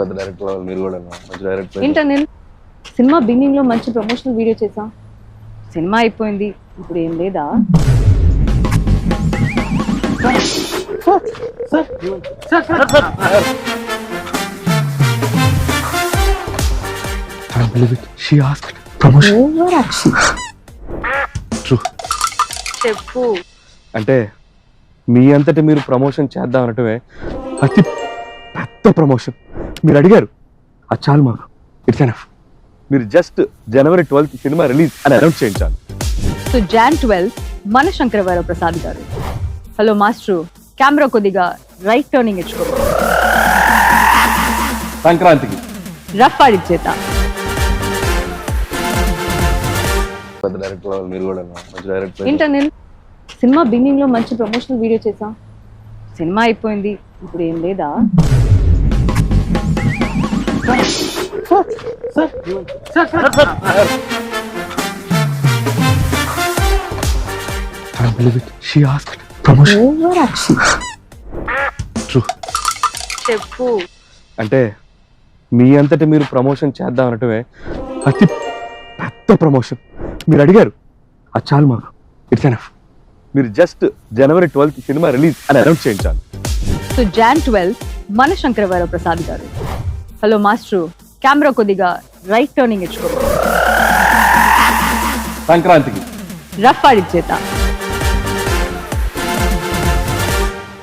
పెద్ద డైరెక్టర్ వాళ్ళు మీరు కూడా మంచి డైరెక్టర్. ఏంటనిల్ సినిమా బిగినింగ్ లో మంచి ప్రమోషనల్ వీడియో చేసా, సినిమా అయిపోయింది, ఇప్పుడు ఏం లేదా? Can't believe it. She asked promotion. Over action. True. చెప్పు. అంటే మీ అంతటి మీరు ప్రమోషన్ చేద్దాం అనటమే అతి పెద్ద ప్రమోషన్. మీరు అడిగారు, అది చాలు మాకు. It's enough. మీరు జస్ట్ జనవరి 12th సినిమా రిలీజ్ అని అనౌన్స్ చేయించాలి. సో జాన్ 12 మన శంకరవర ప్రసాద్ గారు. హలో మాస్టర్, కెమెరా కొద్దిగా రైట్ టర్నింగ్ ఇచ్చుకో. సంక్రాంతికి రఫ్ ఆడిచ్చేత. పెద్ద డైరెక్టర్ వాళ్ళు మీరు కూడా మంచి డైరెక్టర్. ఏంటనిల్ సినిమా బిగినింగ్ లో మంచి ప్రమోషనల్ వీడియో చేసా, సినిమా అయిపోయింది, ఇప్పుడు ఏం లేదా? Can't believe it. She asked promotion. Over action. True. చెప్పు. అంటే మీ అంతటి మీరు ప్రమోషన్ చేద్దాం అనటమే అతి పెద్ద ప్రమోషన్. మీరు అడిగారు, అది చాలు మాకు. It's enough. మీరు జస్ట్ జనవరి 12th సినిమా రిలీజ్ అని అనౌన్స్ చేయించాలి. సో జాన్ 12 మన శంకరవర ప్రసాద్ గారు. హలో మాస్టర్, కెమెరా కొద్దిగా రైట్ టర్నింగ్ ఇచ్చుకో. సంక్రాంతికి రఫ్ ఆడిచ్చేత.